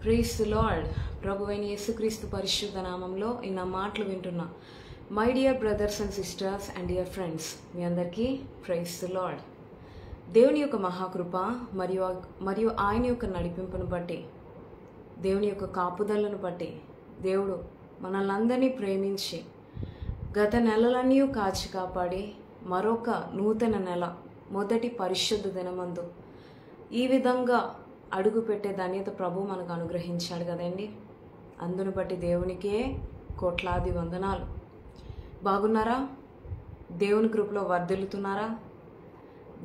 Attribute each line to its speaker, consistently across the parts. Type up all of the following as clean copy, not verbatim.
Speaker 1: Praise the lord. ప్రభువైన యేసుక్రీస్తు పరిశుద్ధ నామంలో ఈ నా మాటలు వింటున్నా my dear brothers and sisters and dear friends, మీ అందరికీ ప్రైజ్ ది లార్డ్. దేవుని యొక్క మహాకృప మరియు ఆయన యొక్క నడిపింపును బట్టి, దేవుని యొక్క కాపుదలను బట్టి దేవుడు మనల్ని అందరినీ ప్రేమించి గత నెలలన్నీ కాచి కాపాడి మరొక నూతన నెల మొదటి పరిశుద్ధ దినమందు ఈ విధంగా అడుగు పెట్టే ధన్యత ప్రభు మనకు అనుగ్రహించాడు కదండి. అందును బట్టి దేవునికే కోట్లాది వందనాలు. బాగున్నారా? దేవుని కృపలో వర్ధిల్లుతున్నారా?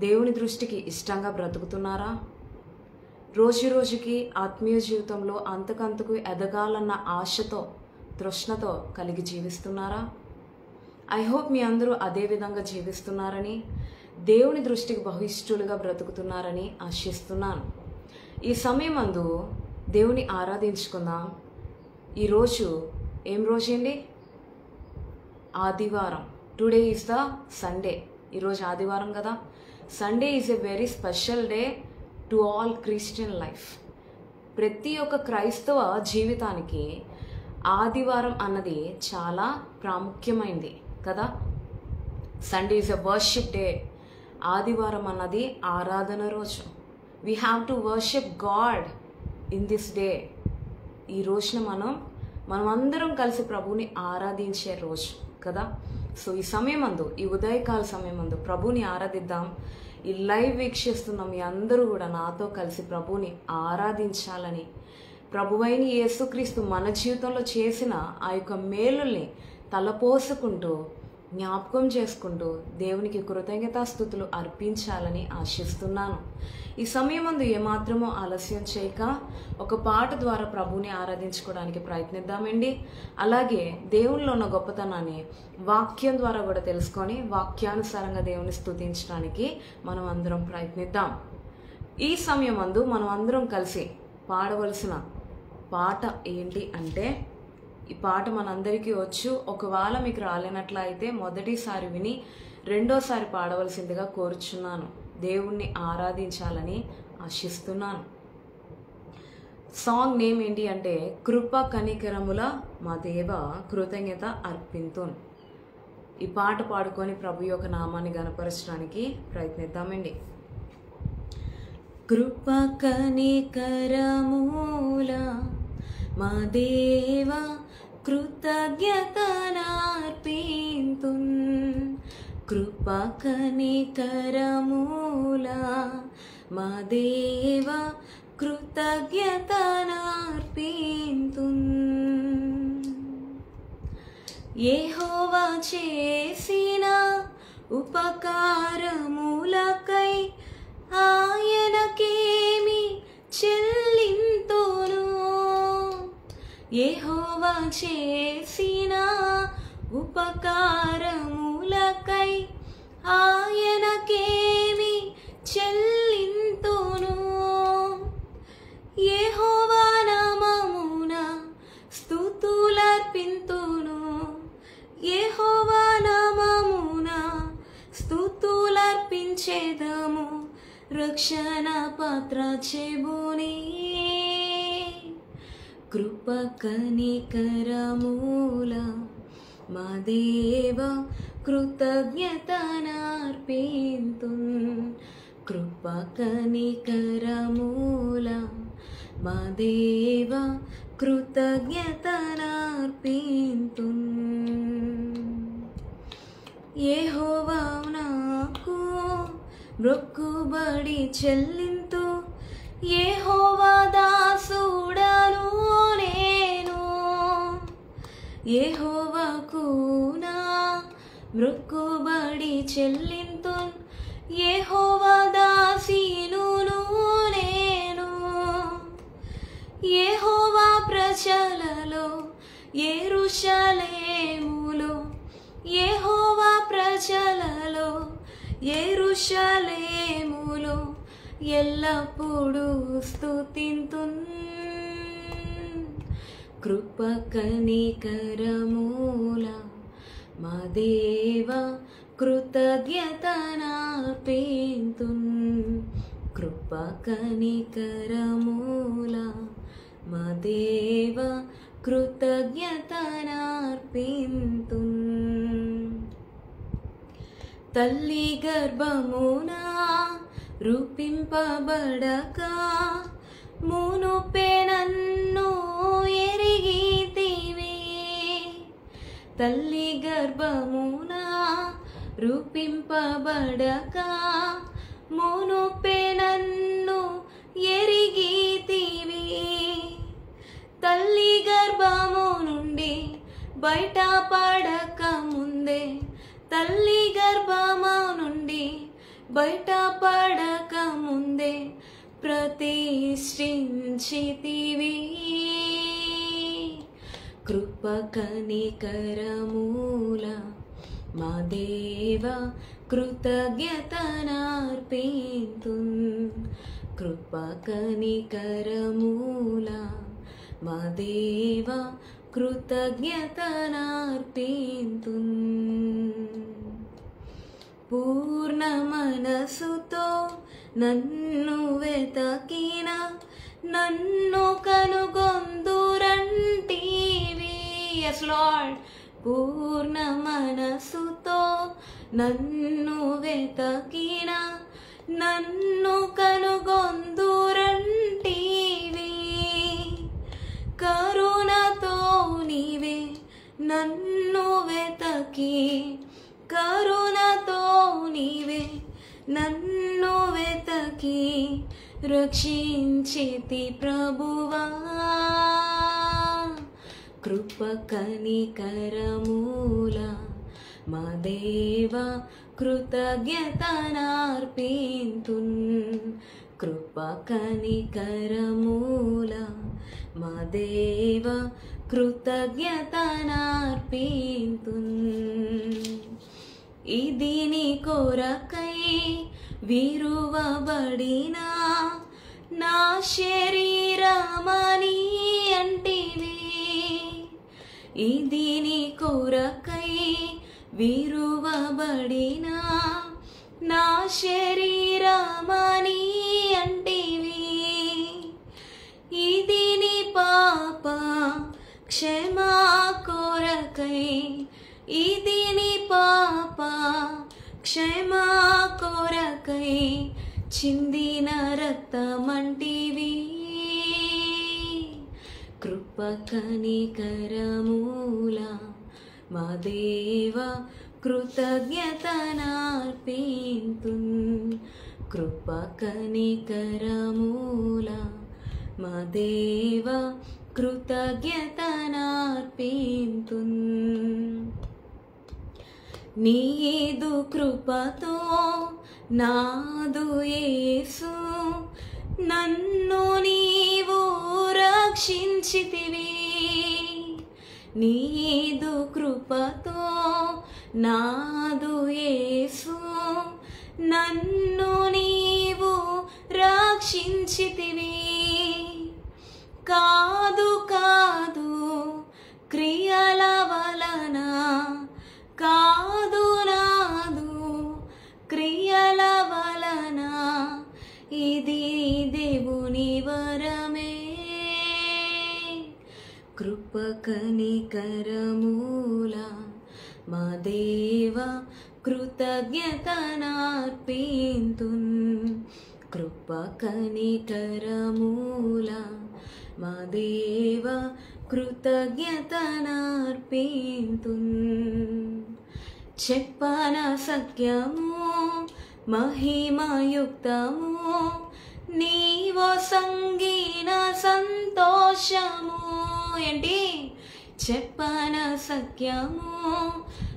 Speaker 1: దేవుని దృష్టికి ఇష్టంగా బ్రతుకుతున్నారా? రోజు రోజుకి ఆత్మీయ జీవితంలో అంతకంతకు ఎదగాలన్న ఆశతో తృష్ణతో కలిగి జీవిస్తున్నారా? ఐ హోప్ మీ అందరూ అదే విధంగా జీవిస్తున్నారని, దేవుని దృష్టికి బహిష్ఠులుగా బ్రతుకుతున్నారని ఆశిస్తున్నాను. ఈ సమయమందు దేవుని ఆరాధించుకుందాం. ఈరోజు ఏం రోజు అండి? ఆదివారం. Today is the Sunday. ఈరోజు ఆదివారం కదా. Sunday is a very special day to all Christian life. ప్రతి ఒక్క క్రైస్తవ జీవితానికి ఆదివారం అన్నది చాలా ప్రాముఖ్యమైనది కదా. Sunday is a worship day. ఆదివారం అన్నది ఆరాధన రోజు. We have to worship God in this day. ఈ రోజున మనం అందరం కలిసి ప్రభువుని ఆరాధించే రోజు కదా. సో ఈ సమయమందు, ఈ ఉదయకాల సమయమందు ప్రభువుని ఆరాధిద్దాం. ఈ లైవ్ వీక్షిస్తున్న మీ అందరూ కూడా నాతో కలిసి ప్రభువుని ఆరాధించాలని, ప్రభువైన యేసుక్రీస్తు మన జీవితంలో చేసిన ఆ యొక్క మేలుల్ని తలపోసుకుంటూ జ్ఞాపకం చేసుకుంటూ దేవునికి కృతజ్ఞతాస్తుతులు అర్పించాలని ఆశిస్తున్నాను. ఈ సమయమందు ఏమాత్రమో ఆలస్యం చేయక ఒక పాట ద్వారా ప్రభువుని ఆరాధించుకోవడానికి ప్రయత్నిద్దామండి. అలాగే దేవునిలో ఉన్న గొప్పతనాన్ని వాక్యం ద్వారా కూడా తెలుసుకొని వాక్యానుసారంగా దేవుని స్తుతించడానికి మనం అందరం ప్రయత్నిద్దాం. ఈ సమయమందు మనం అందరం కలిసి పాడవలసిన పాట ఏంటి అంటే, ఈ పాట మనందరికీ వచ్చు. ఒకవేళ మీకు రాలేనట్లయితే మొదటిసారి విని రెండోసారి పాడవలసిందిగా కోరుచున్నాను. దేవుణ్ణి ఆరాధించాలని ఆశిస్తున్నాను. సాంగ్ నేమ్ ఏంటి అంటే, కృప కనికరముల మా దేవ కృతజ్ఞత అర్పింతున్. ఈ పాట పాడుకొని ప్రభు యొక్క నామాన్ని గణపరచడానికి ప్రయత్నిద్దామండి. కృప కనికరముల మా దేవ కృతజ్ఞతనార్పింతున్. కృప కనికరముల మా దేవ కృతజ్ఞతనార్పింతున్. యెహోవా చేసిన ఉపకారములకై ఆయనకేమి చెల్లింతును. యెహోవా చేసిన ఉపకారములకై ఆయనకేమి చెల్లింతును. యెహోవా నామమున స్తుతులర్పింతును. యెహోవా నామమున స్తుతులర్పించెదము. రక్షణ పాత్ర చెబుని. కృప కనికరముల మా దేవ కృతజ్ఞతనార్పింతున్. కృప కనికరముల మా దేవ కృతజ్ఞతనార్పింతున్. యెహోవా నాకు మొక్కుబడి చెల్లింతు. యెహోవా దాసుడను నేను. యెహోవాకు నా మొక్కుబడి చెల్లింతున్. యెహోవా దాసీనును నేను. యెహోవా ప్రజలలో యెరూషలేములో, యెహోవా ప్రజలలో యెరూషలేములో ఎల్లప్పుడూ స్తుతింతున్. కృప కనికరముల మా దేవ కృతజ్ఞతనార్పింతున్. కృప కనికరముల మా దేవ కృతజ్ఞతనార్పింతున్. తల్లి గర్భమున రూపింపబడక మునుపే నన్ను ఎరిగితివే. తల్లి గర్భమున రూపింపబడక మునుపే నన్ను ఎరిగితివే. తల్లి గర్భము నుండి బయట పడక ముందే, తల్లి గర్భము నుండి బయట పడక ముందే ప్రతిష్ఠించితివి. కృప కనికరమూల మా దేవ కృతజ్ఞతనార్పింతున్. కృప కనికరమూల మా దేవ కృతజ్ఞతనార్పింతున్. పూర్ణ మనసుతో నన్ను వెతకిన నన్ను కనుగొందురంటివి. Yes lord. పూర్ణ మనసుతో నన్ను వెతకిన నన్ను కనుగొందురంటివి. కరుణతో నీవే నన్ను వెతకి, కరుణతో నీవే నన్ను వెతకి రక్షించితి ప్రభువా. కృప కనికరమూల మా దేవ కృతజ్ఞతనార్పింతున్. కృప కనికరమూల మా దేవ కృతజ్ఞతనార్పింతున్. ఇది నీ కొరకై విరువబడిన నా శరీరమని అంటివి. ఇది నీ కొరకై విరువబడిన నా శరీరమని అంటివి. ఇది నీ పాప క్షమా కొరకై, ఇది నీ పాప క్షమా కొరకై చిందిన రక్తమంటివి. కృప కనికరమూల మా దేవ కృతజ్ఞతనార్పింతున్. కృప కనికరమూల మా దేవ కృతజ్ఞతనార్పింతున్. నీదు కృపతో నాదు యేసు నన్ను నీవు రక్షించితివి. నీదు కృపతో నాదు యేసు నన్ను నీవు రక్షించితివి. కాదు కాదు క్రియల వలన, కాదు నాదు క్రియల వలన, ఇది దేవుని వరమే. కృప కనికరమూల మా దేవ కృతజ్ఞతనార్పింతున్. కృప కనికరమూల మా దేవ కృతజ్ఞతనార్పింతున్. చెప్పన సత్యము మహిమయుక్తము నీవో సంగీన సంతోషము. ఏంటి? చెప్పన సత్యము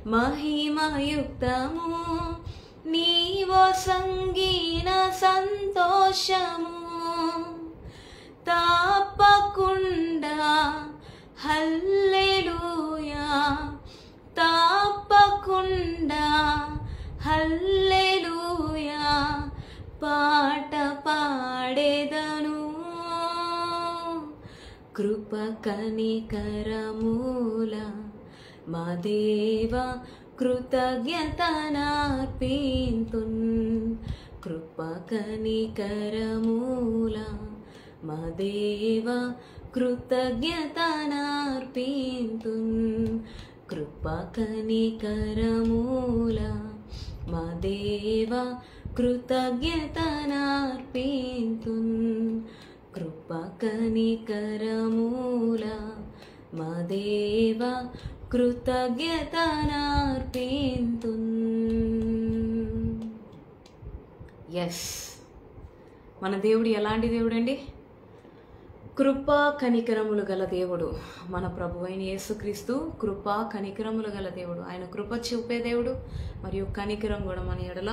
Speaker 1: మహిమయుక్తము నీవో సంగీన సంతోషము. తప్పకుండా హల్లెలూయా, తప్పకుండా హల్లెలూయా పాట పాడేదను. కృప కనికరమూల మా దేవ కృతజ్ఞతనార్పింతున్. కృప కనికరమూల మా దేవా కృతజ్ఞతనార్పింతున్ కృప కనికరమూల మా దేవా కృతజ్ఞతనార్పింతున్ కృప కనికరమూల మా దేవా కృతజ్ఞతనార్పింతున్. ఎస్, మన దేవుడు ఎలాంటి దేవుడు అండి? కృపా కనికరములు గల దేవుడు. మన ప్రభువైన యేసుక్రీస్తు కృపా కనికరములు గల దేవుడు. ఆయన కృప చూపే దేవుడు మరియు కనికరం కూడా మన ఎడల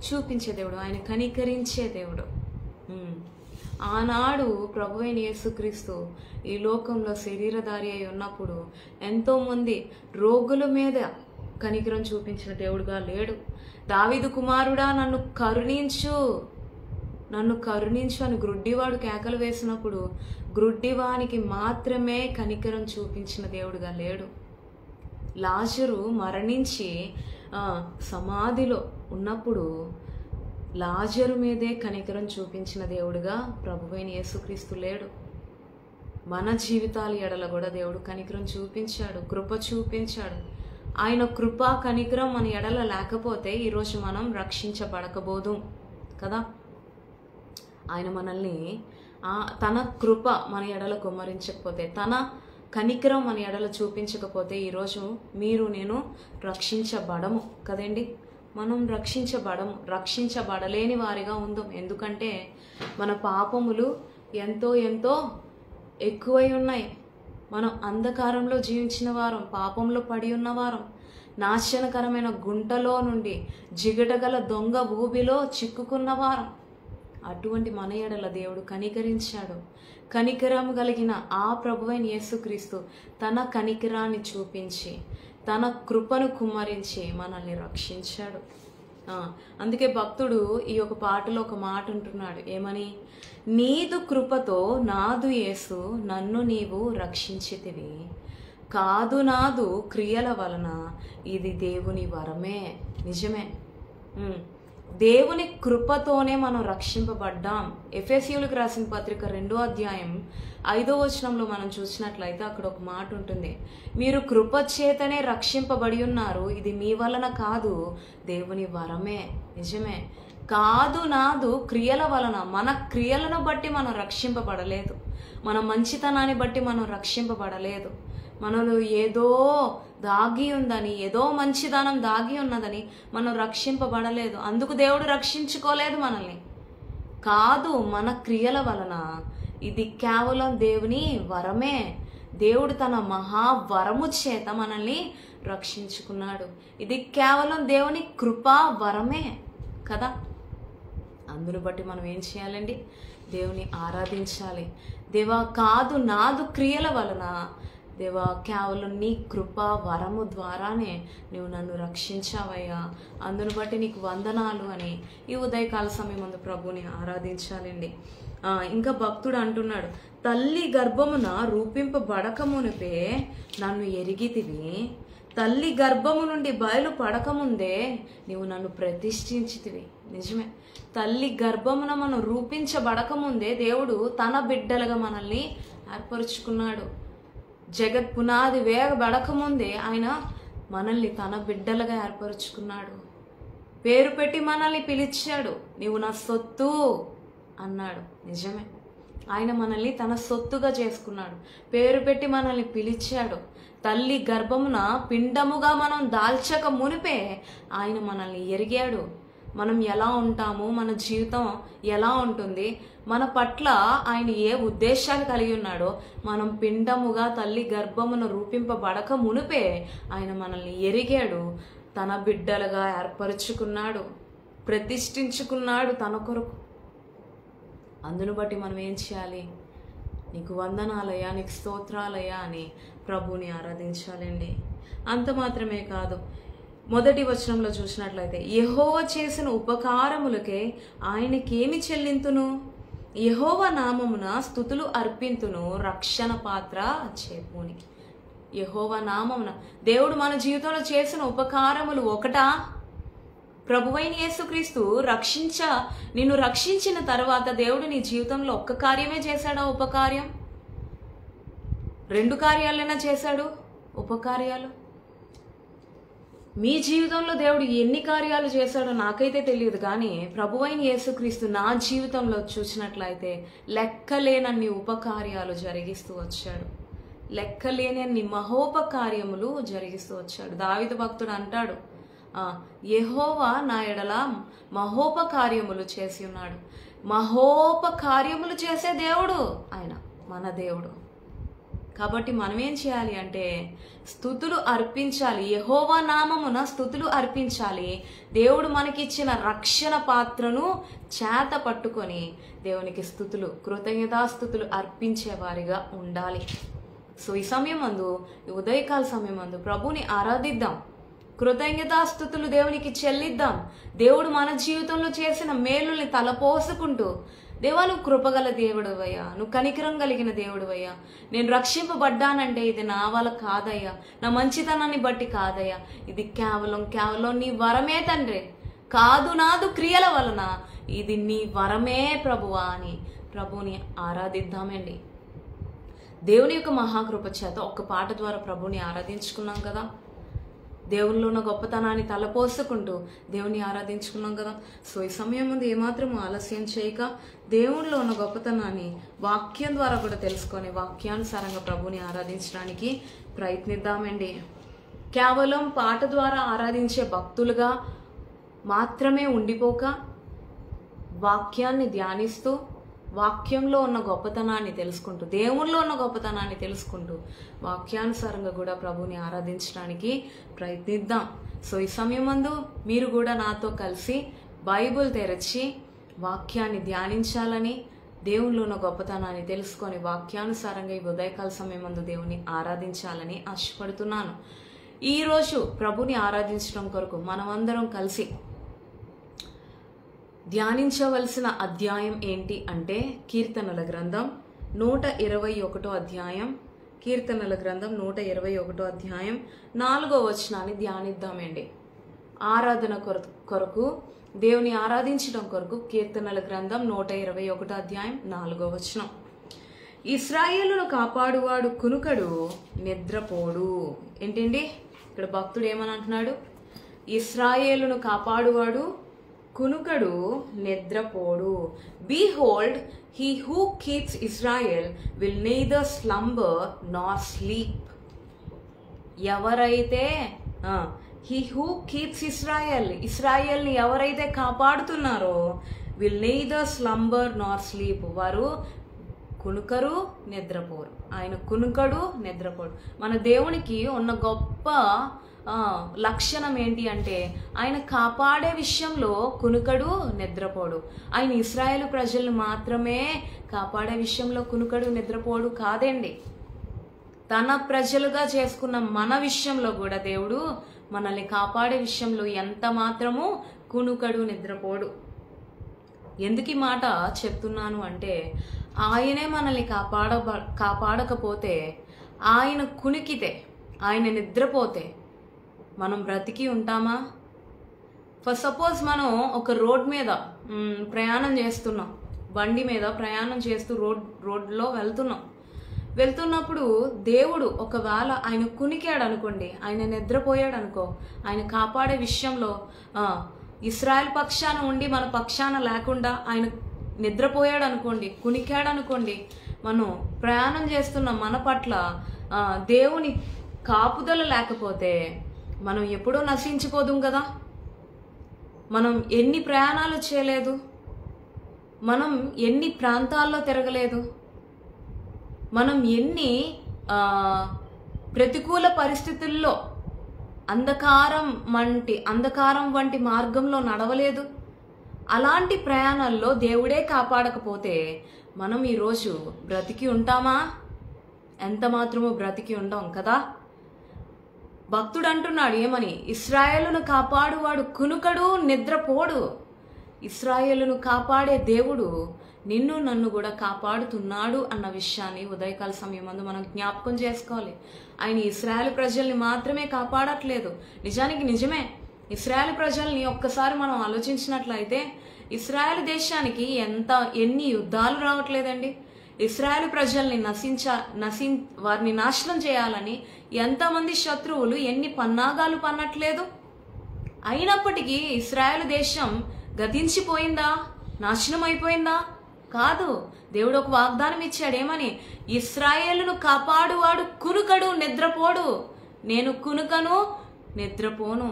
Speaker 1: చూపించే దేవుడు. ఆయన కనికరించే దేవుడు. ఆనాడు ప్రభువైన యేసుక్రీస్తు ఈ లోకంలో శరీరధారి అయి ఉన్నప్పుడు ఎంతోమంది రోగుల మీద కనికరం చూపించిన దేవుడుగా లేడు. దావీదు కుమారుడా నన్ను కరుణించు అని గ్రుడ్డివాడు కేకలు వేసినప్పుడు గ్రుడ్డివానికి మాత్రమే కనికరం చూపించిన దేవుడుగా లేడు. లాజరు మరణించి సమాధిలో ఉన్నప్పుడు లాజరు మీదే కనికరం చూపించిన దేవుడుగా ప్రభువైన యేసుక్రీస్తు లేడు. మన జీవితాల ఎడల కూడా దేవుడు కనికరం చూపించాడు, కృప చూపించాడు. ఆయన కృపా కనికరం మన ఎడల లేకపోతే ఈరోజు మనం రక్షించబడకబోదు కదా. ఆయన మనల్ని తన కృప మన ఎడల కుమ్మరించకపోతే, తన కనికరం మన ఎడల చూపించకపోతే ఈరోజు మీరు నేను రక్షించబడము కదండి. మనం రక్షించబడలేని వారిగా ఉందాం. ఎందుకంటే మన పాపములు ఎంతో ఎంతో ఎక్కువై ఉన్నాయి. మనం అంధకారంలో జీవించిన వారం, పాపంలో పడి ఉన్నవారం, నాశనకరమైన గుంటలో నుండి జిగటగల దొంగ ఊబిలో చిక్కుకున్నవారం. అటువంటి మన ఎడల దేవుడు కనికరించాడు. కనికరము కలిగిన ఆ ప్రభువైన యేసుక్రీస్తు తన కనికరాన్ని చూపించి తన కృపను కుమ్మరించి మనల్ని రక్షించాడు. అందుకే భక్తుడు ఈ ఒక పాటలో ఒక మాట అంటున్నాడు. ఏమని? నీదు కృపతో నాదు యేసు నన్ను నీవు రక్షించితివి, కాదు నాదు క్రియల వలన ఇది దేవుని వరమే. నిజమే, దేవుని కృపతోనే మనం రక్షింపబడ్డాం. ఎఫెసీయులకు రాసిన పత్రిక 2వ అధ్యాయం 5వ వచనంలో మనం చూసినట్లయితే అక్కడ ఒక మాట ఉంటుంది. మీరు కృప చేతనే రక్షింపబడి ఉన్నారు, ఇది మీ వలన కాదు, దేవుని వరమే. నిజమే, కాదు నాదు క్రియల వలన. మన క్రియలను బట్టి మనం రక్షింపబడలేదు, మన మంచితనాన్ని బట్టి మనం రక్షింపబడలేదు. మనలో ఏదో దాగి ఉందని, ఏదో మంచిదనం దాగి ఉన్నదని మనం రక్షింపబడలేదు. అందుకు దేవుడు రక్షించుకోలేదు మనల్ని. కాదు, మన క్రియల వలన. ఇది కేవలం దేవుని వరమే. దేవుడు తన మహావరము చేత మనల్ని రక్షించుకున్నాడు. ఇది కేవలం దేవుని కృపా వరమే కదా. అందును బట్టి మనం ఏం చేయాలండి? దేవుని ఆరాధించాలి. దేవా, కాదు నాదు క్రియల వలన, దేవా కేవలం నీ కృపా వరము ద్వారానే నువ్వు నన్ను రక్షించావయ్యా, అందును బట్టి నీకు వందనాలు అని ఈ ఉదయకాల సమయం ముందు ప్రభుని ఆరాధించాలండి. ఇంకా భక్తుడు అంటున్నాడు, తల్లి గర్భమున రూపింపబడకమునిపే నన్ను ఎరిగితివి, తల్లి గర్భము నుండి బయలు పడకముందే నీవు నన్ను ప్రతిష్ఠించితివి. నిజమే, తల్లి గర్భమున మనం రూపించబడకముందే దేవుడు తన బిడ్డలుగా మనల్ని ఏర్పరుచుకున్నాడు. జగత్ పునాది వేయబడకముందే ఆయన మనల్ని తన బిడ్డలుగా ఏర్పరుచుకున్నాడు. పేరు పెట్టి మనల్ని పిలిచాడు. నీవు నా సొత్తు అన్నాడు. నిజమే, ఆయన మనల్ని తన సొత్తుగా చేసుకున్నాడు. పేరు పెట్టి మనల్ని పిలిచాడు. తల్లి గర్భమున పిండముగా మనం దాల్చక మునిపే ఆయన మనల్ని ఎరిగాడు. మనం ఎలా ఉంటాము, మన జీవితం ఎలా ఉంటుంది, మన పట్ల ఆయన ఏ ఉద్దేశాలు కలిగి ఉన్నాడో మనం పిండముగా తల్లి గర్భమును రూపింపబడక మునిపే ఆయన మనల్ని ఎరిగాడు. తన బిడ్డలుగా ఏర్పరుచుకున్నాడు, ప్రతిష్ఠించుకున్నాడు తన కొరకు. అందును బట్టి మనం ఏం చేయాలి? నీకు వందనాలయ్యా, నీకు స్తోత్రాలయ్యా అని ప్రభుని ఆరాధించాలండి. అంత మాత్రమే కాదు, మొదటి వచనంలో చూసినట్లయితే యెహోవా చేసిన ఉపకారములకే ఆయనకేమి చెల్లింతును, యెహోవా నామమున స్తుతులు అర్పింతును, రక్షణ పాత్ర చేపుని. యెహోవా నామమున దేవుడు మన జీవితంలో చేసిన ఉపకారములు ఒకటా? ప్రభువైన యేసుక్రీస్తు నిన్ను రక్షించిన తర్వాత దేవుడు నీ జీవితంలో ఒక్క కార్యమే చేశాడా? ఉపకార్యం? 2 కార్యాలైనా చేశాడు ఉపకార్యాలు? మీ జీవితంలో దేవుడు ఎన్ని కార్యాలు చేశాడో నాకైతే తెలియదు, కానీ ప్రభువైన యేసుక్రీస్తు నా జీవితంలో చూసినట్లయితే లెక్కలేనన్ని ఉపకార్యాలు జరిగిస్తూ వచ్చాడు. లెక్కలేనన్ని మహోపకార్యములు జరిగిస్తూ వచ్చాడు. దావీదు భక్తుడు అంటాడు, యెహోవా నా ఎడల మహోపకార్యములు చేసి ఉన్నాడు. మహోపకార్యములు చేసే దేవుడు ఆయన, మన దేవుడు. కాబట్టి మనం ఏం చేయాలి అంటే స్తుతులు అర్పించాలి. యెహోవా నామమున స్తుతులు అర్పించాలి. దేవుడు మనకిచ్చిన రక్షణ పాత్రను చేత పట్టుకొని దేవునికి స్తుతులు, కృతజ్ఞతాస్తుతులు అర్పించే వారిగా ఉండాలి. సో ఈ సమయమందు, ఈ ఉదయకాల సమయమందు ప్రభుని ఆరాధిద్దాం, కృతజ్ఞతాస్తుతులు దేవునికి చెల్లిద్దాం. దేవుడు మన జీవితంలో చేసిన మేలుల్ని తలపోసుకుంటూ, దేవా నువ్వు కృపగల దేవుడువయ్యా, నువ్వు కనికరం కలిగిన దేవుడువయ్యా, నేను రక్షింపబడ్డానంటే ఇది నా వల్ల కాదయ్యా, నా మంచితనాన్ని బట్టి కాదయ్యా, ఇది కేవలం నీ వరమే తండ్రి, కాదు నాదు క్రియల వలన, ఇది నీ వరమే ప్రభువా అని ప్రభుని ఆరాధిద్దామండి. దేవుని యొక్క మహాకృప చేత ఒక్క పాట ద్వారా ప్రభుని ఆరాధించుకున్నాం కదా. దేవునిలో ఉన్న గొప్పతనాన్ని తలపోసుకుంటూ దేవుని ఆరాధించుకున్నాం కదా. సో ఈ సమయం ముందు ఏమాత్రం ఆలస్యం చేయక దేవునిలో ఉన్న గొప్పతనాన్ని వాక్యం ద్వారా కూడా తెలుసుకొని వాక్యానుసారంగా ప్రభుని ఆరాధించడానికి ప్రయత్నిద్దామండి. కేవలం పాట ద్వారా ఆరాధించే భక్తులుగా మాత్రమే ఉండిపోక వాక్యాన్ని ధ్యానిస్తూ, వాక్యంలో ఉన్న గొప్పతనాన్ని తెలుసుకుంటూ, దేవునిలో ఉన్న గొప్పతనాన్ని తెలుసుకుంటూ వాక్యానుసారంగా కూడా ప్రభుని ఆరాధించడానికి ప్రయత్నిద్దాం. సో ఈ సమయం ముందు మీరు కూడా నాతో కలిసి బైబిల్ తెరచి వాక్యాన్ని ధ్యానించాలని, దేవునిలో ఉన్న గొప్పతనాన్ని తెలుసుకొని వాక్యానుసారంగా ఈ ఉదయకాల సమయం ముందు దేవుని ఆరాధించాలని ఆశపడుతున్నాను. ఈరోజు ప్రభుని ఆరాధించడం కొరకు మనమందరం కలిసి ధ్యానించవలసిన అధ్యాయం ఏంటి అంటే కీర్తనల గ్రంథం 121 అధ్యాయం. కీర్తనల గ్రంథం 121 అధ్యాయం 4వ వచనాన్ని ధ్యానిద్దామండి. ఆరాధన కొరకు, దేవుని ఆరాధించడం కొరకు కీర్తనల గ్రంథం 121 అధ్యాయం 4వ వచనం. ఇశ్రాయేలును కాపాడువాడు కునుకడు, నిద్రపోడు. ఏంటండి ఇక్కడ భక్తుడు ఏమని అంటున్నాడు? ఇశ్రాయేలును కాపాడువాడు కునుకడు, నిద్రపోడు. Behold, he who keeps Israel will neither slumber nor sleep. ఎవరైతే he who keeps Israel, ఇశ్రాయేల్ని ఎవరైతే కాపాడుతున్నారో will neither slumber nor sleep, వారు కునుకరు నిద్రపోరు. ఆయన కునుకడు నిద్రపోడు. మన దేవునికి ఉన్న గొప్ప లక్షణం ఏంటి అంటే ఆయన కాపాడే విషయంలో కునుకడు నిద్రపోడు. ఆయన ఇశ్రాయేలు ప్రజలను మాత్రమే కాపాడే విషయంలో కునుకడు నిద్రపోడు కాదండి. తన ప్రజలుగా చేసుకున్న మన విషయంలో కూడా దేవుడు మనల్ని కాపాడే విషయంలో ఎంత మాత్రము కునుకడు నిద్రపోడు. ఎందుకు ఈ మాట చెప్తున్నాను అంటే ఆయనే మనల్ని కాపాడకపోతే, ఆయన కునికితే, ఆయన నిద్రపోతే మనం బ్రతికి ఉంటామా? ఫస్ట్ సపోజ్ మనం ఒక రోడ్ మీద ప్రయాణం చేస్తున్నాం, బండి మీద ప్రయాణం చేస్తూ రోడ్లో వెళ్తున్నప్పుడు దేవుడు ఒకవేళ ఆయన కునికాడు అనుకోండి, ఆయన నిద్రపోయాడు అనుకో, ఆయన కాపాడే విషయంలో ఇశ్రాయేల్ పక్షాన ఉండి మన పక్షాన లేకుండా ఆయన నిద్రపోయాడు అనుకోండి, కునికాడు అనుకోండి, మనం ప్రయాణం చేస్తున్న మన పట్ల దేవుని కాపుదల లేకపోతే మనం ఎప్పుడో నశించిపోదుం కదా. మనం ఎన్ని ప్రయాణాలు చేయలేదు, మనం ఎన్ని ప్రాంతాల్లో తిరగలేదు, మనం ఎన్ని ప్రతికూల పరిస్థితుల్లో అంధకారం వంటి మార్గంలో నడవలేదు. అలాంటి ప్రయాణాల్లో దేవుడే కాపాడకపోతే మనం ఈరోజు బ్రతికి ఉంటామా? ఎంత మాత్రమో బ్రతికి ఉండం కదా. భక్తుడు అంటున్నాడు ఏమని? ఇశ్రాయేలును కాపాడువాడు కునుకడు నిద్రపోడు. ఇశ్రాయేలును కాపాడే దేవుడు నిన్ను నన్ను కూడా కాపాడుతున్నాడు అన్న విషయాన్ని ఉదయకాల సమయమందు మనం జ్ఞాపకం చేసుకోవాలి. ఆయన ఇశ్రాయేలు ప్రజల్ని మాత్రమే కాపాడట్లేదు. నిజానికి నిజమే, ఇశ్రాయేలు ప్రజల్ని ఒక్కసారి మనం ఆలోచించినట్లయితే ఇశ్రాయేలు దేశానికి ఎన్ని యుద్ధాలు రావట్లేదండి. ఇశ్రాయేలు ప్రజల్ని వారిని నాశనం చేయాలని ఎంతమంది శత్రువులు ఎన్ని పన్నాగాలు పన్నట్లేదు. అయినప్పటికీ ఇశ్రాయేలు దేశం గతించిపోయిందా, నాశనం అయిపోయిందా? కాదు. దేవుడు ఒక వాగ్దానం ఇచ్చాడు. ఏమని? ఇశ్రాయేలును కాపాడువాడు కునుకడు, నిద్రపోడు. నేను కునుకను, నిద్రపోను.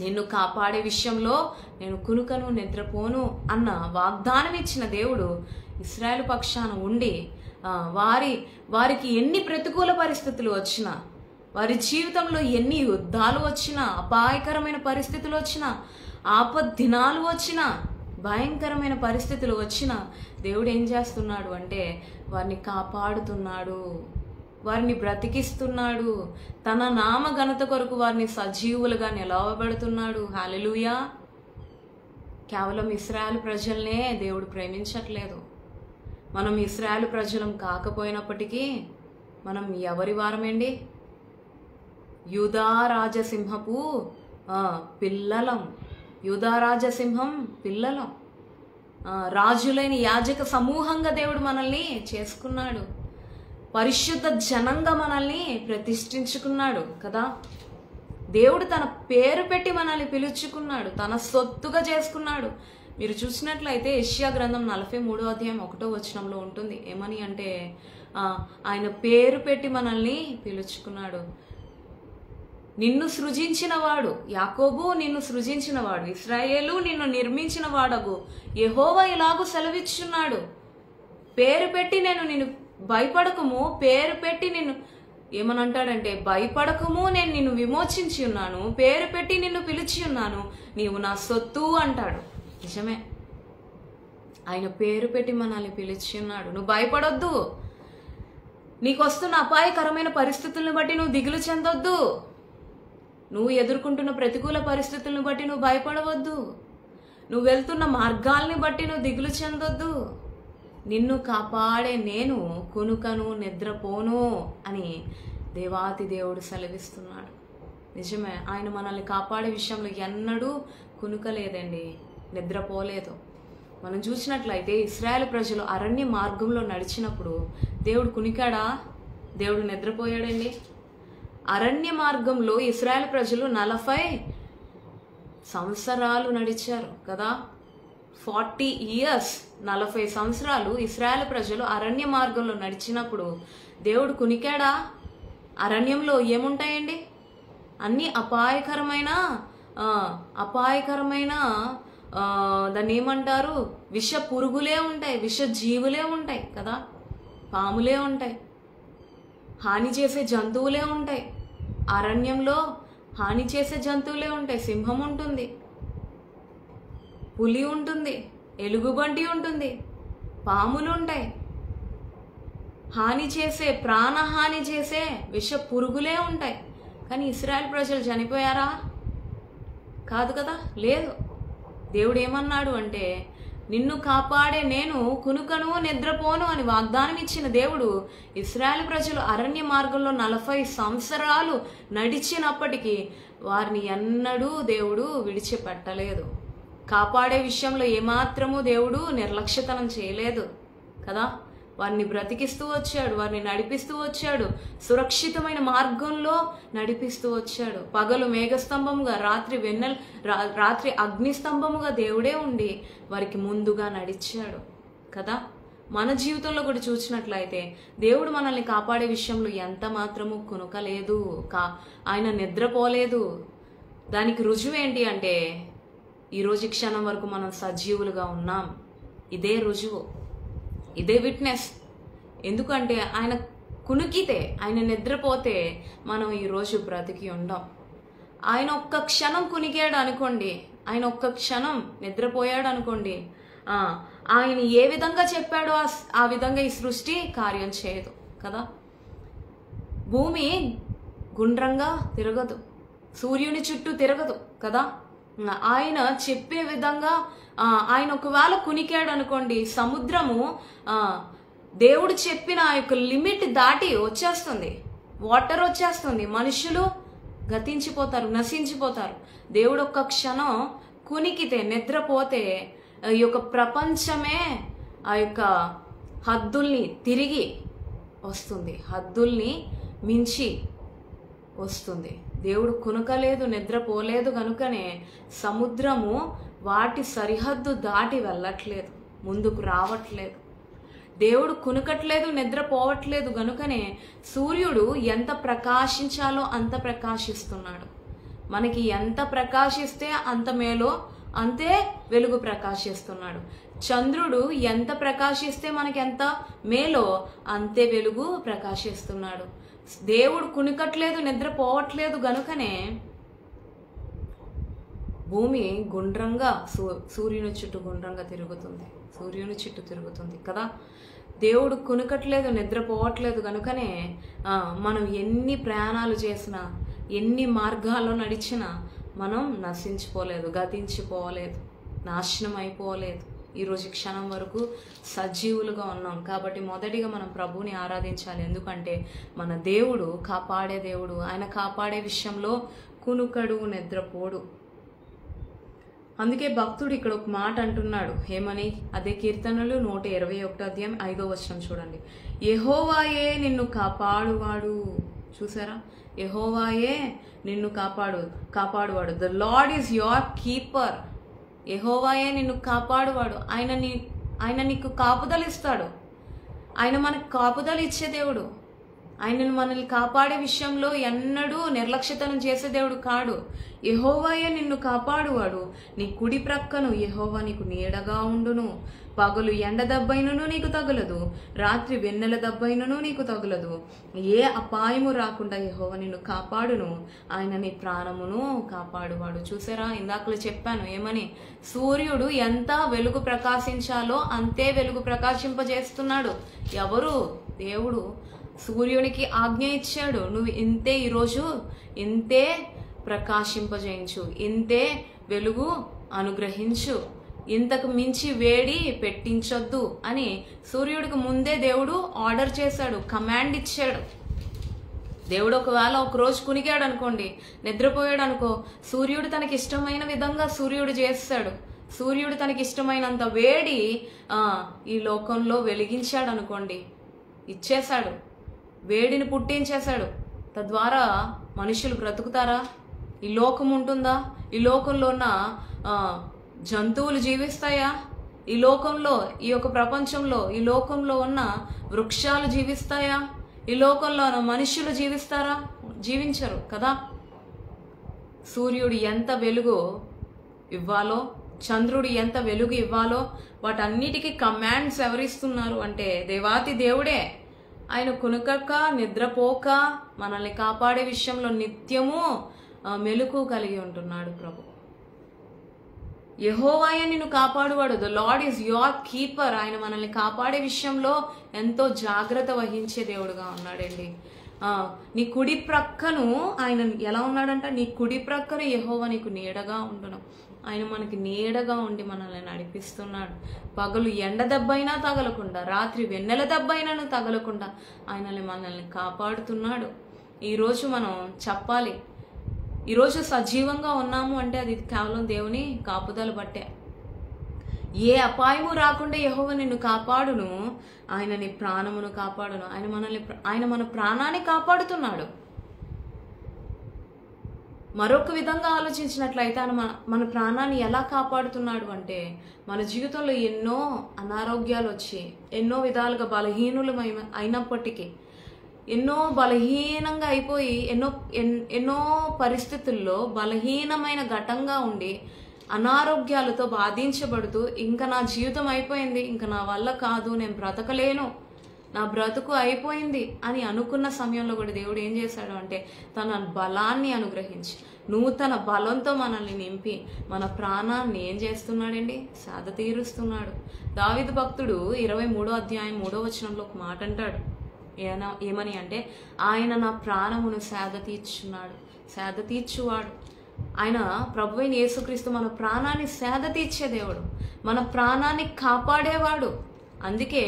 Speaker 1: నిన్ను కాపాడే విషయంలో నేను కునుకను, నిద్రపోను అన్న వాగ్దానం ఇచ్చిన దేవుడు ఇశ్రాయేలు పక్షాన ఉండి వారికి ఎన్ని ప్రతికూల పరిస్థితులు వచ్చినా, వారి జీవితంలో ఎన్ని యుద్ధాలు వచ్చినా, అపాయకరమైన పరిస్థితులు వచ్చినా, ఆపద్దినాలు వచ్చినా, భయంకరమైన పరిస్థితులు వచ్చినా దేవుడు ఏం చేస్తున్నాడు అంటే వారిని కాపాడుతున్నాడు, వారిని బ్రతికిస్తున్నాడు, తన నామ ఘనత కొరకు వారిని సజీవులుగా నిలవబెడుతున్నాడు. హల్లెలూయా. కేవలం ఇశ్రాయేలు ప్రజల్నే దేవుడు ప్రేమించట్లేదు. మనం ఇశ్రాయేలు ప్రజలం కాకపోయినప్పటికీ మనం ఎవరి వారమేండి? యూదా రాజసింహపు పిల్లలం. యూదా రాజసింహం పిల్లలం. రాజులైన యాజక సమూహంగా దేవుడు మనల్ని చేసుకున్నాడు. పరిశుద్ధ జనంగా మనల్ని ప్రతిష్ఠించుకున్నాడు కదా. దేవుడు తన పేరు పెట్టి మనల్ని పిలుచుకున్నాడు, తన సొత్తుగా చేసుకున్నాడు. మీరు చూసినట్లయితే యెషయా గ్రంథం 43వ అధ్యాయం 1వ వచనంలో ఉంటుంది. ఏమని అంటే ఆయన పేరు పెట్టి మనల్ని పిలుచుకున్నాడు. నిన్ను సృజించినవాడు యాకోబు, నిన్ను సృజించినవాడు ఇశ్రాయేలు, నిన్ను నిర్మించిన వాడగు యెహోవా ఇలాగూ సెలవిచ్చున్నాడు. పేరు పెట్టి నిన్ను భయపడకము, పేరు పెట్టి నిన్ను ఏమనంటాడంటే భయపడకము, నేను నిన్ను విమోచించి ఉన్నాను, పేరు పెట్టి నిన్ను పిలిచి ఉన్నాను, నీవు నా సొత్తు అంటాడు. నిజమే, ఆయన పేరు పెట్టి మనల్ని పిలిచి ఉన్నాడు. నువ్వు భయపడొద్దు. నీకు వస్తున్న అపాయకరమైన పరిస్థితులను బట్టి నువ్వు దిగులు చెందొద్దు. నువ్వు ఎదుర్కొంటున్న ప్రతికూల పరిస్థితులను బట్టి నువ్వు భయపడవద్దు. నువ్వు వెళ్తున్న మార్గాల్ని బట్టి నువ్వు దిగులు చెందొద్దు. నిన్ను కాపాడే నేను కునుకను, నిద్రపోను అని దేవాతి దేవుడు సెలవిస్తున్నాడు. నిజమే, ఆయన మనల్ని కాపాడే విషయంలో ఎన్నడూ కునుకలేదండి, నిద్రపోలేదు. మనం చూసినట్లయితే ఇశ్రాయేలు ప్రజలు అరణ్య మార్గంలో నడిచినప్పుడు దేవుడు కునికాడా? దేవుడు నిద్రపోయాడండి. అరణ్య మార్గంలో ఇశ్రాయేలు ప్రజలు 40 సంవత్సరాలు నడిచారు కదా. 40 years, 40 సంవత్సరాలు ఇశ్రాయేలు ప్రజలు అరణ్య మార్గంలో నడిచినప్పుడు దేవుడు కునికాడా? అరణ్యంలో ఏముంటాయండి? అన్ని అపాయకరమైన దాన్ని ఏమంటారు, విష పురుగులే ఉంటాయి, విష జీవులే ఉంటాయి కదా. పాములే ఉంటాయి, హాని చేసే జంతువులే ఉంటాయి. అరణ్యంలో హాని చేసే జంతువులే ఉంటాయి. సింహం ఉంటుంది, పులి ఉంటుంది, ఎలుగుబంటి ఉంటుంది, పాములు ఉంటాయి. ప్రాణహాని చేసే విష పురుగులే ఉంటాయి. కానీ ఇశ్రాయేలు ప్రజలు చనిపోయారా? కాదు కదా, లేదు. దేవుడు ఏమన్నాడు అంటే నిన్ను కాపాడే నేను కునుకను, నిద్రపోను అని వాగ్దానం ఇచ్చిన దేవుడు ఇశ్రాయేలు ప్రజలు అరణ్య మార్గంలో 40 సంవత్సరాలు నడిచినప్పటికీ వారిని ఎన్నడూ దేవుడు విడిచిపెట్టలేదు. కాపాడే విషయంలో ఏమాత్రము దేవుడు నిర్లక్ష్యతనం చేయలేదు కదా. వారిని బ్రతికిస్తూ వచ్చాడు, వారిని నడిపిస్తూ వచ్చాడు, సురక్షితమైన మార్గంలో నడిపిస్తూ వచ్చాడు. పగలు మేఘస్తంభముగా, రాత్రి అగ్నిస్తంభముగా దేవుడే ఉండి వారికి ముందుగా నడిచాడు కదా. మన జీవితంలో కూడా చూసినట్లయితే దేవుడు మనల్ని కాపాడే విషయంలో ఎంత మాత్రము కునుకలేదు, ఆయన నిద్రపోలేదు. దానికి రుజువు ఏంటి అంటే ఈరోజు క్షణం వరకు మనం సజీవులుగా ఉన్నాం. ఇదే రుజువు, ఇదే విట్నెస్. ఎందుకంటే ఆయన కునికితే, ఆయన నిద్రపోతే మనం ఈరోజు బ్రతికి ఉండం. ఆయన ఒక్క క్షణం కునికాడు అనుకోండి, ఆయన ఒక్క క్షణం నిద్రపోయాడు అనుకోండి, ఆయన ఏ విధంగా చెప్పాడో ఆ విధంగా ఈ సృష్టి కార్యం చేయదు కదా. భూమి గుండ్రంగా తిరగదు, సూర్యుని చుట్టూ తిరగదు కదా. ఆయన చెప్పే విధంగా ఆయన ఒకవేళ కునికాడు అనుకోండి, సముద్రము దేవుడు చెప్పిన ఆ యొక్క లిమిట్ దాటి వచ్చేస్తుంది, వాటర్ వచ్చేస్తుంది. మనుషులు గతించిపోతారు, నశించిపోతారు. దేవుడు ఒక్క క్షణం కునికితే, నిద్రపోతే ఈ యొక్క ప్రపంచమే ఆ యొక్క హద్దుల్ని తిరిగి వస్తుంది, హద్దుల్ని మించి వస్తుంది. దేవుడు కునకలేదు, నిద్రపోలేదు కనుకనే సముద్రము వాటి సరిహద్దు దాటి వెళ్ళట్లేదు, ముందుకు రావట్లేదు. దేవుడు కునకట్లేదు, నిద్రపోవట్లేదు గనుకనే సూర్యుడు ఎంత ప్రకాశించాలో అంత ప్రకాశిస్తున్నాడు. మనకి ఎంత ప్రకాశిస్తే అంత మేలో అంతే వెలుగు ప్రకాశిస్తున్నాడు. చంద్రుడు ఎంత ప్రకాశిస్తే మనకి ఎంత మేలో అంతే వెలుగు ప్రకాశిస్తున్నాడు. దేవుడు కునికట్లేదు, నిద్రపోవట్లేదు గనుకనే భూమి గుండ్రంగా సూర్యుని చుట్టూ గుండ్రంగా తిరుగుతుంది, సూర్యుని చుట్టూ తిరుగుతుంది కదా. దేవుడు కునికట్లేదు, నిద్రపోవట్లేదు కనుకనే మనం ఎన్ని ప్రయాణాలు చేసినా, ఎన్ని మార్గాల్లో నడిచినా మనం నశించిపోలేదు, గతించిపోలేదు, నాశనం అయిపోలేదు. ఈరోజు క్షణం వరకు సజీవులుగా ఉన్నాం. కాబట్టి మొదటిగా మనం ప్రభువుని ఆరాధించాలి. ఎందుకంటే మన దేవుడు కాపాడే దేవుడు. ఆయన కాపాడే విషయంలో కునుకడు, నిద్రపోడు. అందుకే భక్తుడు ఇక్కడ ఒక మాట అంటున్నాడు, ఏమని? అదే కీర్తనలు 121 చూడండి. యెహోవాయే నిన్ను కాపాడువాడు. చూసారా? యెహోవాయే నిన్ను కాపాడువాడు. The Lord is your keeper. యెహోవాయే నిన్ను కాపాడువాడు. ఆయన నీకు కాపుదలిస్తాడు. ఆయన మనకు కాపుదలు ఇచ్చే దేవుడు. ఆయనను మనల్ని కాపాడే విషయంలో ఎన్నడూ నిర్లక్ష్యతనం చేసే దేవుడు కాడు. యెహోవాయే నిన్ను కాపాడువాడు. నీ కుడి ప్రక్కను యెహోవా నీకు నీడగా ఉండును. పగలు ఎండ దెబ్బైనను నీకు తగులదు, రాత్రి వెన్నెల దెబ్బైనను నీకు తగులదు. ఏ అపాయము రాకుండా యెహోవా నిన్ను కాపాడును. ఆయన నీ ప్రాణమును కాపాడువాడు. చూసారా? ఇందాకలు చెప్పాను ఏమని? సూర్యుడు ఎంత వెలుగు ప్రకాశించాలో అంతే వెలుగు ప్రకాశింపజేస్తున్నాడు. ఎవరు? దేవుడు. సూర్యునికి ఆజ్ఞ ఇచ్చాడు, నువ్వు ఇంతే, ఈరోజు ఇంతే ప్రకాశింపజేయించు, ఇంతే వెలుగు అనుగ్రహించు, ఇంతకు మించి వేడి పెట్టించొద్దు అని సూర్యుడికి ముందే దేవుడు ఆర్డర్ చేశాడు, కమాండ్ ఇచ్చాడు. దేవుడు ఒకవేళ ఒక రోజు కునికాడు అనుకోండి, నిద్రపోయాడు అనుకో, సూర్యుడు తనకి ఇష్టమైన విధంగా సూర్యుడు చేస్తాడు. సూర్యుడు తనకి ఇష్టమైనంత వేడి ఈ లోకంలో వెలిగించాడు అనుకోండి, ఇచ్చేశాడు, వేడిని పుట్టించేశాడు. తద్వారా మనుషులు బ్రతుకుతారా? ఈ లోకం ఉంటుందా? ఈ లోకంలో ఉన్న జంతువులు జీవిస్తాయా? ఈ లోకంలో, ఈ యొక్క ప్రపంచంలో, ఈ లోకంలో ఉన్న వృక్షాలు జీవిస్తాయా? ఈ లోకంలో ఉన్న మనుషులు జీవిస్తారా? జీవించరు కదా. సూర్యుడు ఎంత వెలుగు ఇవ్వాలో, చంద్రుడు ఎంత వెలుగు ఇవ్వాలో వాటన్నిటికీ కమాండ్స్ ఎవరిస్తున్నారు అంటే దేవాతి దేవుడే. ఆయన కునుకక, నిద్రపోక మనల్ని కాపాడే విషయంలో నిత్యము మెలుకు కలిగి ఉంటున్నాడు ప్రభు. యెహోవాయే నిన్ను కాపాడువాడు. The Lord is your keeper. ఆయన మనల్ని కాపాడే విషయంలో ఎంతో జాగ్రత్త వహించే దేవుడుగా ఉన్నాడండి. నీ కుడి ప్రక్కను ఆయన ఎలా ఉన్నాడంట? నీ కుడి ప్రక్కన యెహోవా నీకు నీడగా ఉండును. ఆయన మనకి నీడగా ఉండి మనల్ని నడిపిస్తున్నాడు. పగలు ఎండ దెబ్బైనా తగలకుండా, రాత్రి వెన్నెల దెబ్బైనా తగలకుండా ఆయనని మనల్ని కాపాడుతున్నాడు. ఈరోజు మనం చెప్పాలి, ఈరోజు సజీవంగా ఉన్నాము అంటే అది కేవలం దేవుని కాపుదల బట్టే. ఏ అపాయము రాకుండా యెహోవా నిన్ను కాపాడును. ఆయన నీ ప్రాణమును కాపాడును. ఆయన మన ప్రాణాన్ని కాపాడుతున్నాడు. మరొక విధంగా ఆలోచించినట్లయితే ఆయన మన ప్రాణాన్ని ఎలా కాపాడుతున్నాడు అంటే, మన జీవితంలో ఎన్నో అనారోగ్యాలు వచ్చి, ఎన్నో విధాలుగా బలహీనులు అయినప్పటికీ, ఎన్నో బలహీనంగా అయిపోయి, ఎన్నో పరిస్థితుల్లో బలహీనమైన ఘటంగా ఉండి అనారోగ్యాలతో బాధించబడుతూ, ఇంకా నా జీవితం అయిపోయింది, ఇంకా నా వల్ల కాదు, నేను బ్రతకలేను, నా బ్రతుకు అయిపోయింది అని అనుకున్న సమయంలో కూడా దేవుడు ఏం చేశాడు అంటే తన బలాన్ని అనుగ్రహించి, నూతన బలంతో మనల్ని నింపి మన ప్రాణాన్ని ఏం చేస్తున్నాడండి? సేద తీరుస్తున్నాడు. దావీదు భక్తుడు 23 ఒక మాట అంటాడు. ఏమని అంటే, ఆయన నా ప్రాణమును సేద తీర్చువాడు. ఆయన ప్రభువైన యేసుక్రీస్తు మన ప్రాణాన్ని సేద తీర్చే దేవుడు, మన ప్రాణాన్ని కాపాడేవాడు. అందుకే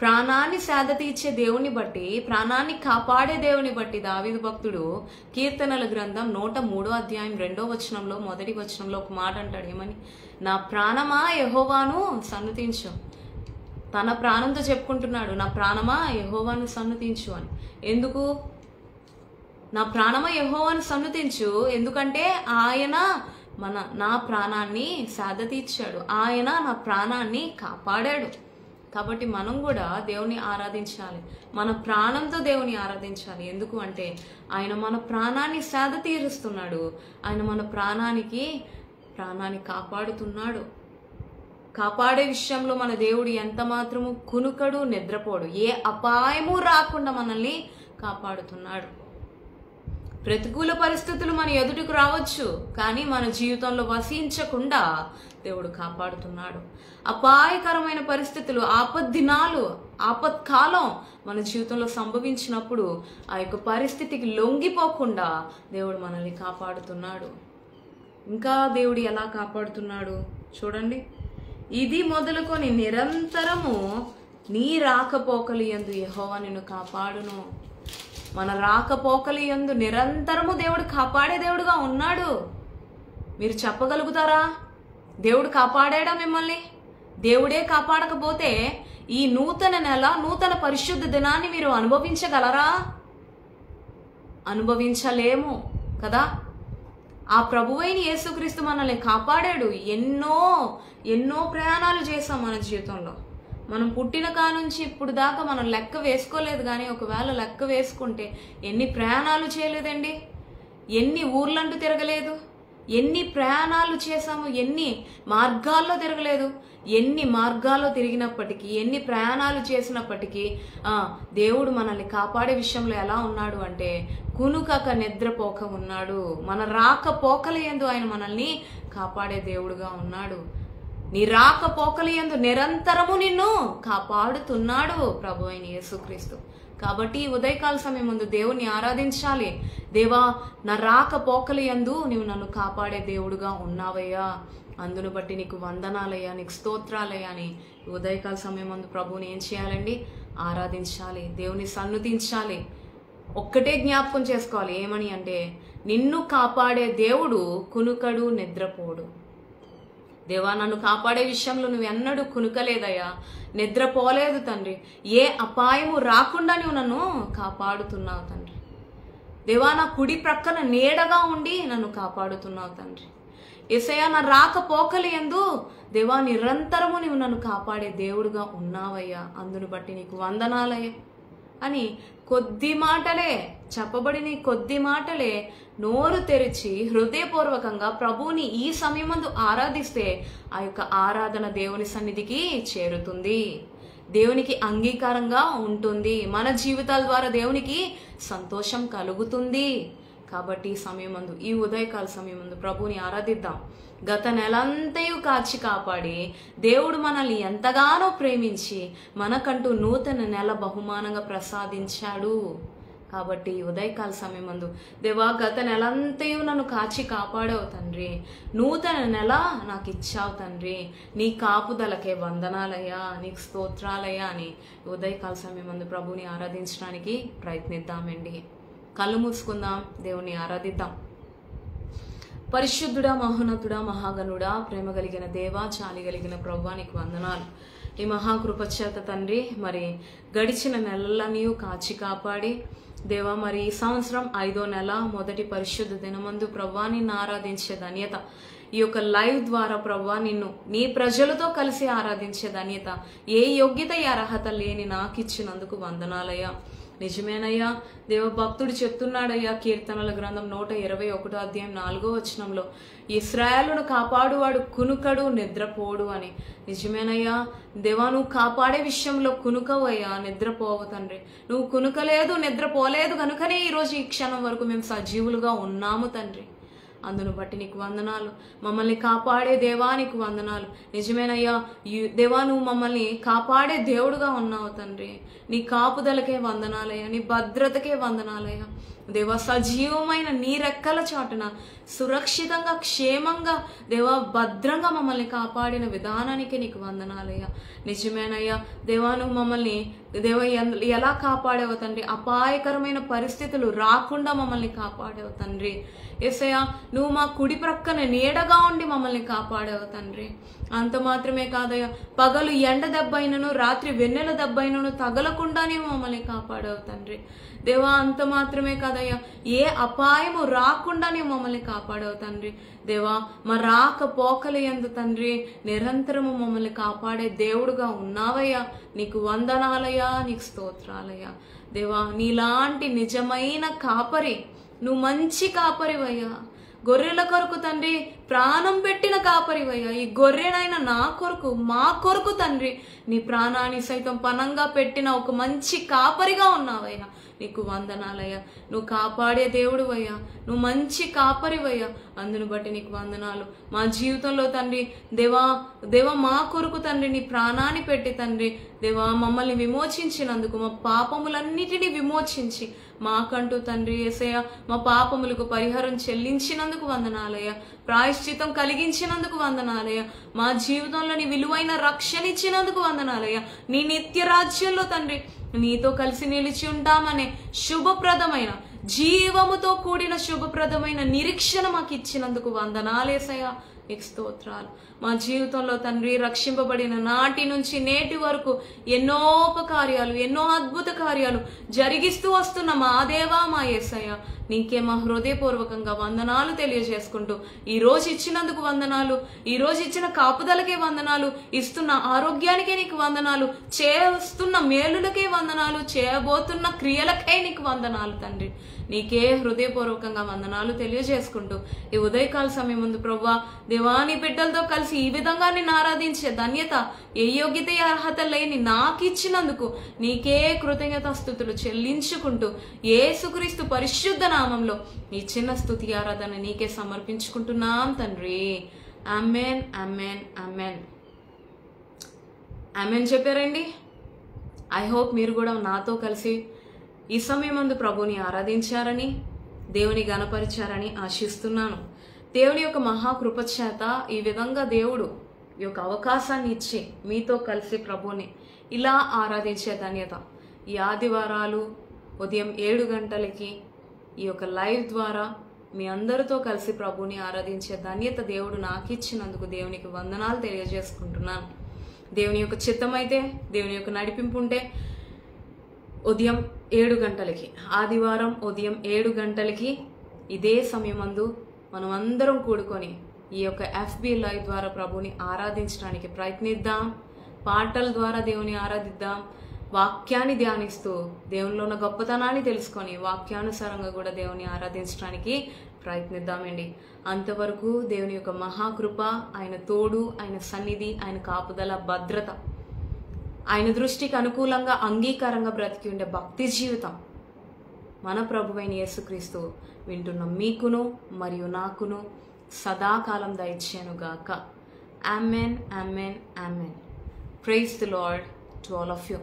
Speaker 1: ప్రాణాన్ని సేద తీర్చే దేవుని బట్టి, ప్రాణాన్ని కాపాడే దేవుని బట్టి దావీదు భక్తుడు కీర్తనల గ్రంథం 103వ అధ్యాయం 2వ వచనంలో మొదటి వచనంలో ఒక మాట అంటాడు. ఏమని? నా ప్రాణమా యెహోవాను సన్నుతించు. తన ప్రాణంతో చెప్పుకుంటున్నాడు, నా ప్రాణమా యెహోవాను సన్నుతించు అని. ఎందుకు? నా ప్రాణమా యెహోవాను సన్నుతించు, ఎందుకంటే ఆయన నా ప్రాణాన్ని సేద తీర్చాడు, ఆయన నా ప్రాణాన్ని కాపాడాడు. కాబట్టి మనం కూడా దేవుని ఆరాధించాలి, మన ప్రాణంతో దేవుని ఆరాధించాలి. ఎందుకు అంటే ఆయన మన ప్రాణాన్ని సేద తీరుస్తున్నాడు, ఆయన మన ప్రాణాన్ని కాపాడుతున్నాడు. కాపాడే విషయంలో మన దేవుడు ఎంత మాత్రము కునుకడు, నిద్రపోడు. ఏ అపాయము రాకుండా మనల్ని కాపాడుతున్నాడు. ప్రతికూల పరిస్థితులు మన ఎదుటికి రావచ్చు, కానీ మన జీవితంలో వసించకుండా దేవుడు కాపాడుతున్నాడు. అపాయకరమైన పరిస్థితులు, ఆపద్దినాలు, ఆపత్కాలం మన జీవితంలో సంభవించినప్పుడు ఆ యొక్క పరిస్థితికి లొంగిపోకుండా దేవుడు మనల్ని కాపాడుతున్నాడు. ఇంకా దేవుడు ఎలా కాపాడుతున్నాడు చూడండి. ఇది మొదలుకొని నిరంతరము నీ రాకపోకలి యందు యెహోవా నిన్ను కాపాడును. మన రాకపోకలి యందు నిరంతరము దేవుడు కాపాడే దేవుడుగా ఉన్నాడు. మీరు చెప్పగలుగుతారా దేవుడు కాపాడాడా మిమ్మల్ని? దేవుడే కాపాడకపోతే ఈ నూతన నెల, నూతన పరిశుద్ధ దినాన్ని మీరు అనుభవించగలరా? అనుభవించలేము కదా. ఆ ప్రభువైన యేసుక్రీస్తు మనల్ని కాపాడాడు. ఎన్నో ప్రయాణాలు చేసాం మన జీవితంలో. మనం పుట్టిన కానుంచి ఇప్పుడు దాకా మనం లెక్క వేసుకోలేదు, కానీ ఒకవేళ లెక్క వేసుకుంటే ఎన్ని ప్రయాణాలు చేయలేదండి? ఎన్ని ఊర్లంటూ తిరగలేదు? ఎన్ని ప్రయాణాలు చేశాము? ఎన్ని మార్గాల్లో తిరగలేదు? ఎన్ని మార్గాల్లో తిరిగినప్పటికీ, ఎన్ని ప్రయాణాలు చేసినప్పటికీ దేవుడు మనల్ని కాపాడే విషయంలో ఎలా ఉన్నాడు అంటే కునుకక నిద్రపోక ఉన్నాడు. మన రాకపోకల యందు ఆయన మనల్ని కాపాడే దేవుడుగా ఉన్నాడు. నీ రాకపోకల యందు నిరంతరము నిన్ను కాపాడుతున్నాడు ప్రభు అయిన యేసుక్రీస్తు. కాబట్టి ఉదయకాల సమయం ముందు దేవుణ్ణి ఆరాధించాలి. దేవా, నా రాకపోకల యందు నీవు నన్ను కాపాడే దేవుడుగా ఉన్నావయ్యా, అందును బట్టి నీకు వందనాలయ్యా, నీకు స్తోత్రాలయ్యా అని ఉదయకాల సమయం ముందు ప్రభువుని ఏం చేయాలండి? ఆరాధించాలి, దేవుని సన్నుతించాలి. ఒక్కటే జ్ఞాపకం చేసుకోవాలి, ఏమని అంటే నిన్ను కాపాడే దేవుడు కునుకడు, నిద్రపోడు. దేవా, నన్ను కాపాడే విషయంలో నువ్వు ఎన్నడూ కునుకలేదయ్యా, నిద్రపోలేదు తండ్రి. ఏ అపాయము రాకుండా నువ్వు నన్ను కాపాడుతున్నావు తండ్రి. దేవా, నా కుడి ప్రక్కన నీడగా ఉండి నన్ను కాపాడుతున్నావు తండ్రి. యేసయ్యా, నా రాకపోకలి యందు దేవా నిరంతరము నువ్వు నన్ను కాపాడే దేవుడుగా ఉన్నావయ్యా, అందును బట్టి నీకు వందనాలయ్యా అని కొద్ది మాటలే చెప్పబడిన కొద్ది మాటలే నోరు తెరిచి హృదయపూర్వకంగా ప్రభువుని ఈ సమయమందు ఆరాధిస్తే ఆ యొక్క ఆరాధన దేవుని సన్నిధికి చేరుతుంది, దేవునికి అంగీకారంగా ఉంటుంది, మన జీవితాల ద్వారా దేవునికి సంతోషం కలుగుతుంది. కాబట్టి ఈ సమయమందు, ఈ ఉదయకాల సమయమందు ప్రభువుని ఆరాధిద్దాం. గత నెలంతయు కాచి కాపాడి దేవుడు మనల్ని ఎంతగానో ప్రేమించి మనకంటూ నూతన నెల బహుమానంగా ప్రసాదించాడు. కాబట్టి ఉదయకాల సమయమందు దేవా, గత నెలంతయు నన్ను కాచి కాపాడావు తండ్రి, నూతన నెల నాకు ఇచ్చావు తండ్రి, నీ కాపుదలకే వందనాలయ్యా, నీకు స్తోత్రాలయ్యా అని ఉదయకాల సమయమందు ప్రభువుని ఆరాధించడానికి ప్రయత్నిద్దామండి. కళ్ళు మూసుకుందాం, దేవుని ఆరాధిద్దాం. పరిశుద్ధుడా, మహోన్నతుడా, మహాగణుడా, ప్రేమ కలిగిన దేవా, చాలి కలిగిన ప్రభువా, నీకు వందనాలు. ఈ మహాకృపచేత తండ్రి, మరి గడిచిన నెలలన్నీ కాచి కాపాడి దేవా, మరి ఈ సంవత్సరం 5వ నెల మొదటి పరిశుద్ధ దినమందు ప్రభువా నిన్ను ఆరాధించే ధన్యత, ఈ యొక్క లైవ్ ద్వారా ప్రభువా నిన్ను నీ ప్రజలతో కలిసి ఆరాధించే ధన్యత ఏ యోగ్యత అర్హత లేని నాకు ఇచ్చినందుకు వందనాలయ్యా. నిజమేనయ్యా, దేవభక్తుడు చెప్తున్నాడయ్యా, కీర్తనల గ్రంథం 121వ అధ్యాయం 4వ వచనంలో ఇశ్రాయేలును కాపాడువాడు కునుకడు, నిద్రపోడు అని. నిజమేనయ్యా దేవా, నువ్వు కాపాడే విషయంలో కునుకవయ్యా, నిద్రపోవు తండ్రి. నువ్వు కునుకలేదు, నిద్రపోలేదు కనుకనే ఈరోజు ఈ క్షణం వరకు మేము సజీవులుగా ఉన్నాము తండ్రి. అందును బట్టి నీకు వందనాలు. మమ్మల్ని కాపాడే దేవా నీకు వందనాలు. నిజమేనయ్యా దేవా, నువ్వు మమ్మల్ని కాపాడే దేవుడుగా ఉన్నావు తండ్రి. నీ కాపుదలకే వందనాలయ్యా, నీ భద్రతకే వందనాలయ్యా. దేవా సజీవమైన నీ రెక్కల చాటున సురక్షితంగా క్షేమంగా దేవా భద్రంగా మమ్మల్ని కాపాడిన విధానానికి నీకు వందనాలయ్యా. నిజమేనయ్యా దేవా, నువ్వు మమ్మల్ని దేవా ఎలా కాపాడేవు తండ్రి, అపాయకరమైన పరిస్థితులు రాకుండా మమ్మల్ని కాపాడేవు తండ్రి. యేసయ్యా, నువ్వు మా కుడి ప్రక్కన నీడగా ఉండి మమ్మల్ని కాపాడేవు తండ్రి. అంత మాత్రమే కాదయ్యా, పగలు ఎండ దెబ్బైనను రాత్రి వెన్నెల దెబ్బైనను తగలకుండానే మమ్మల్ని కాపాడేవు తండ్రి. దేవా, అంత మాత్రమే కాదయ్యా, ఏ అపాయము రాకుండానే మమ్మల్ని కాపాడేవు తండ్రి. దేవా, మా రాకపోకలు యందు తండ్రి నిరంతరము మమ్మల్ని కాపాడే దేవుడుగా ఉన్నావయ్యా. నీకు వందనాలయ్యా, నీకు స్తోత్రాలయ్యా. దేవా, నీలాంటి నిజమైన కాపరి, నువ్వు మంచి కాపరివయ్యా. గొర్రెల కొరకు తండ్రి ప్రాణం పెట్టిన కాపరివయ్యా. ఈ గొర్రెనైనా నా కొరకు, మా కొరకు తండ్రి నీ ప్రాణాన్ని సైతం పణంగా పెట్టిన ఒక మంచి కాపరిగా ఉన్నావయ్యా. నీకు వందనాలయ్యా. నువ్వు కాపాడే దేవుడువయ్యా, నువ్వు మంచి కాపరివయ్యా. అందును బట్టి నీకు వందనాలు. మా జీవితంలో తండ్రి దేవా మా కొరకు తండ్రి నీ ప్రాణాన్ని పెట్టి తండ్రి దేవా మమ్మల్ని విమోచించినందుకు, మా పాపములన్నిటినీ విమోచించి మాకంటూ తండ్రి యేసయ్య మా పాపములకు పరిహారం చెల్లించినందుకు వందనాలయ్యా. ప్రాయశ్చితం కలిగించినందుకు వందనాలయ్యా. మా జీవితంలో నీ విలువైన రక్షణ ఇచ్చినందుకు వందనాలయ్యా. నీ నిత్య రాజ్యంలో తండ్రి నీతో కలిసి నిలిచి ఉంటామనే శుభప్రదమైన, జీవముతో కూడిన శుభప్రదమైన నిరీక్షణ మాకు ఇచ్చినందుకు వందనాలేసయ్యా. నీకు స్తోత్రాలు. మా జీవితంలో తండ్రి రక్షింపబడిన నాటి నుంచి నేటి వరకు ఎన్నో ఉపకార్యాలు, ఎన్నో అద్భుత కార్యాలు జరిగిస్తూ వస్తున్న మా దేవా మా యేసయ్య, నీకే మా హృదయపూర్వకంగా వందనాలు తెలియజేసుకుంటూ ఈ రోజు ఇచ్చినందుకు వందనాలు, ఈ రోజు ఇచ్చిన కాపుదలకే వందనాలు, ఇస్తున్న ఆరోగ్యానికే నీకు వందనాలు, చేస్తున్న మేలులకే వందనాలు, చేయబోతున్న క్రియలకే నీకు వందనాలు తండ్రి. నీకే హృదయపూర్వకంగా వందనాలు తెలియజేసుకుంటూ ఈ ఉదయకాల సమయం ముందు ప్రభువా దేవాని బిడ్డలతో కలిసి ఈ విధంగా నిన్ను ఆరాధించే ధన్యత, ఏ యోగ్యత అర్హత లేని నాకు ఇచ్చినందుకు నీకే కృతజ్ఞతాస్తుతులు చెల్లించుకుంటూ యేసుక్రీస్తు పరిశుద్ధ నామంలో ఈ చిన్న స్తుతి ఆరాధన నీకే సమర్పించుకుంటున్నాం తండ్రి. ఆమెన్, ఆమెన్, ఆమెన్, ఆమెన్ చెప్పారండి. ఐ హోప్ మీరు కూడా నాతో కలిసి ఈ సమయం ముందు ప్రభుని ఆరాధించారని, దేవుని గణపరిచారని ఆశిస్తున్నాను. దేవుని యొక్క మహాకృపచేత ఈ విధంగా దేవుడు ఈ యొక్క అవకాశాన్ని ఇచ్చి మీతో కలిసి ప్రభుని ఇలా ఆరాధించే ధన్యత, ఈ ఆదివారాలు ఉదయం 7 గంటలకి ఈ యొక్క లైవ్ ద్వారా మీ అందరితో కలిసి ప్రభుని ఆరాధించే ధన్యత దేవుడు నాకు ఇచ్చినందుకు దేవునికి వందనాలు తెలియజేసుకుంటున్నాను. దేవుని యొక్క చిత్తమైతే, దేవుని యొక్క నడిపింపు ఉంటే ఉదయం 7 గంటలకి, ఆదివారం ఉదయం 7 గంటలకి ఇదే సమయమందు మనం అందరం కూడుకొని ఈ యొక్క FB లైవ్ ద్వారా ప్రభుని ఆరాధించడానికి ప్రయత్నిద్దాం. పాటల ద్వారా దేవుని ఆరాధిద్దాం. వాక్యాన్ని ధ్యానిస్తూ దేవునిలో ఉన్న గొప్పతనాన్ని తెలుసుకొని వాక్యానుసారంగా కూడా దేవుని ఆరాధించడానికి ప్రయత్నిద్దామండి. అంతవరకు దేవుని యొక్క మహాకృప, ఆయన తోడు, ఆయన సన్నిధి, ఆయన కాపుదల, భద్రత, ఆయన దృష్టికి అనుకూలంగా అంగీకారంగా బ్రతికి ఉండే భక్తి జీవితం మన ప్రభువైన యేసుక్రీస్తు వింటున్న మీకును మరియు నాకును సదాకాలం దయచేయునుగాక. Amen, amen, amen. Praise the Lord to all of you.